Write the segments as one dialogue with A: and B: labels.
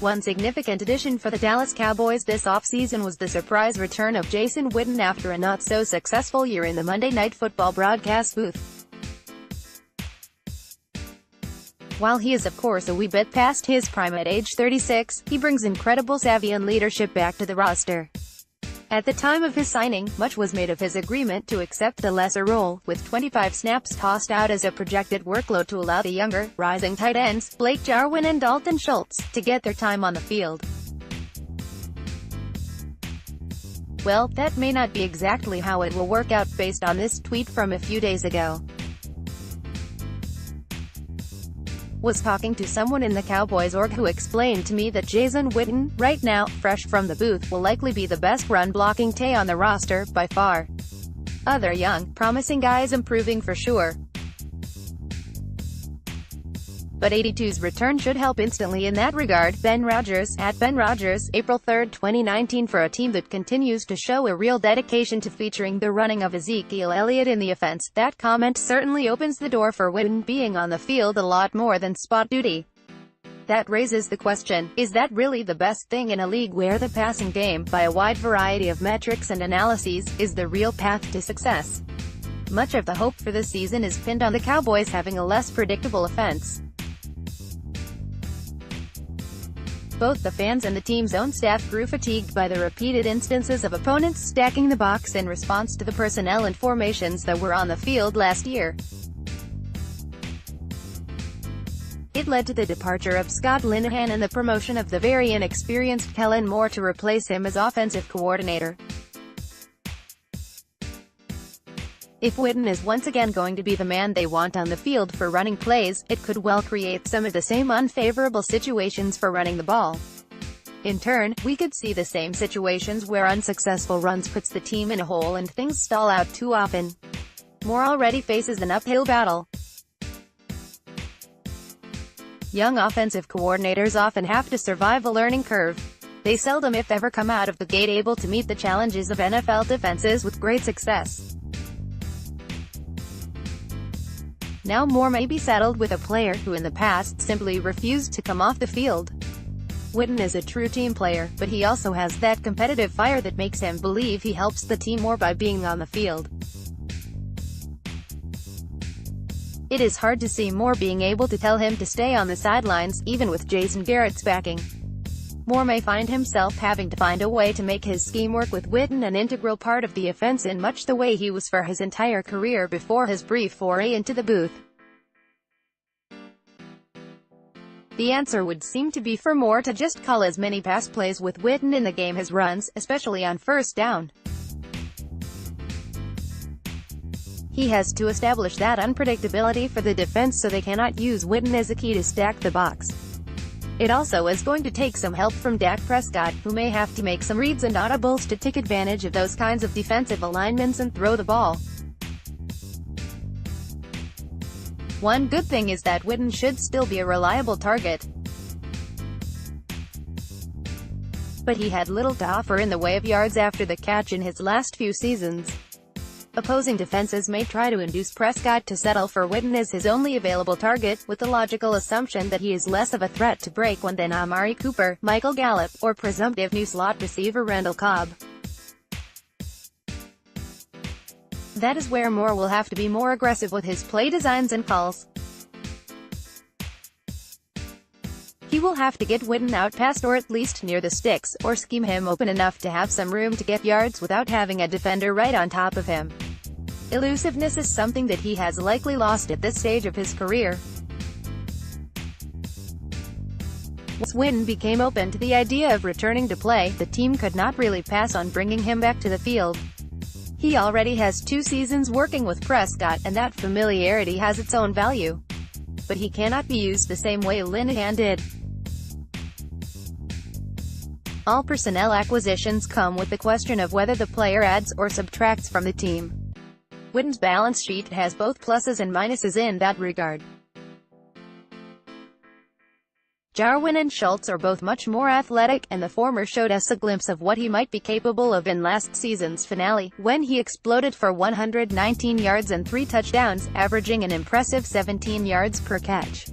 A: One significant addition for the Dallas Cowboys this offseason was the surprise return of Jason Witten after a not-so-successful year in the Monday Night Football broadcast booth. While he is of course a wee bit past his prime at age 36, he brings incredible savvy and leadership back to the roster. At the time of his signing, much was made of his agreement to accept the lesser role, with 25 snaps tossed out as a projected workload to allow the younger, rising tight ends, Blake Jarwin and Dalton Schultz, to get their time on the field. Well, that may not be exactly how it will work out based on this tweet from a few days ago. Was talking to someone in the Cowboys org who explained to me that Jason Witten, right now, fresh from the booth, will likely be the best run-blocking Tay on the roster, by far. Other young, promising guys improving for sure. But 82's return should help instantly in that regard. Ben Rogers, at Ben Rogers, April 3, 2019. For a team that continues to show a real dedication to featuring the running of Ezekiel Elliott in the offense, that comment certainly opens the door for Witten being on the field a lot more than spot duty. That raises the question, is that really the best thing in a league where the passing game, by a wide variety of metrics and analyses, is the real path to success? Much of the hope for the season is pinned on the Cowboys having a less predictable offense. Both the fans and the team's own staff grew fatigued by the repeated instances of opponents stacking the box in response to the personnel and formations that were on the field last year. It led to the departure of Scott Linehan and the promotion of the very inexperienced Kellen Moore to replace him as offensive coordinator. If Witten is once again going to be the man they want on the field for running plays, it could well create some of the same unfavorable situations for running the ball. In turn, we could see the same situations where unsuccessful runs puts the team in a hole and things stall out too often. Moore already faces an uphill battle. Young offensive coordinators often have to survive a learning curve. They seldom if ever come out of the gate able to meet the challenges of NFL defenses with great success. Now Moore may be saddled with a player who in the past simply refused to come off the field. Witten is a true team player, but he also has that competitive fire that makes him believe he helps the team more by being on the field. It is hard to see Moore being able to tell him to stay on the sidelines, even with Jason Garrett's backing. Moore may find himself having to find a way to make his scheme work with Witten an integral part of the offense in much the way he was for his entire career before his brief foray into the booth. The answer would seem to be for Moore to just call as many pass plays with Witten in the game as runs, especially on first down. He has to establish that unpredictability for the defense so they cannot use Witten as a key to stack the box. It also is going to take some help from Dak Prescott, who may have to make some reads and audibles to take advantage of those kinds of defensive alignments and throw the ball. One good thing is that Witten should still be a reliable target. But he had little to offer in the way of yards after the catch in his last few seasons. Opposing defenses may try to induce Prescott to settle for Witten as his only available target, with the logical assumption that he is less of a threat to break one than Amari Cooper, Michael Gallup, or presumptive new slot receiver Randall Cobb. That is where Moore will have to be more aggressive with his play designs and calls. He will have to get Witten out past or at least near the sticks, or scheme him open enough to have some room to get yards without having a defender right on top of him. Elusiveness is something that he has likely lost at this stage of his career. Once Witten became open to the idea of returning to play, the team could not really pass on bringing him back to the field. He already has 2 seasons working with Prescott, and that familiarity has its own value. But he cannot be used the same way Linehan did. All personnel acquisitions come with the question of whether the player adds or subtracts from the team. Witten's balance sheet has both pluses and minuses in that regard. Jarwin and Schultz are both much more athletic, and the former showed us a glimpse of what he might be capable of in last season's finale, when he exploded for 119 yards and 3 touchdowns, averaging an impressive 17 yards per catch.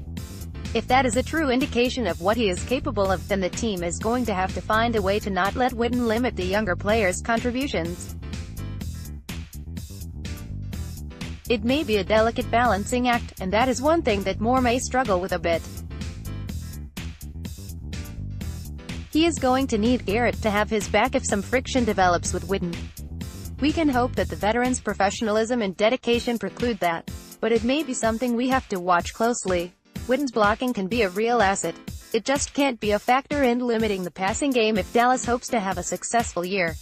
A: If that is a true indication of what he is capable of, then the team is going to have to find a way to not let Witten limit the younger players' contributions. It may be a delicate balancing act, and that is one thing that Moore may struggle with a bit. He is going to need Garrett to have his back if some friction develops with Witten. We can hope that the veteran's professionalism and dedication preclude that, but it may be something we have to watch closely. Witten's blocking can be a real asset. It just can't be a factor in limiting the passing game if Dallas hopes to have a successful year.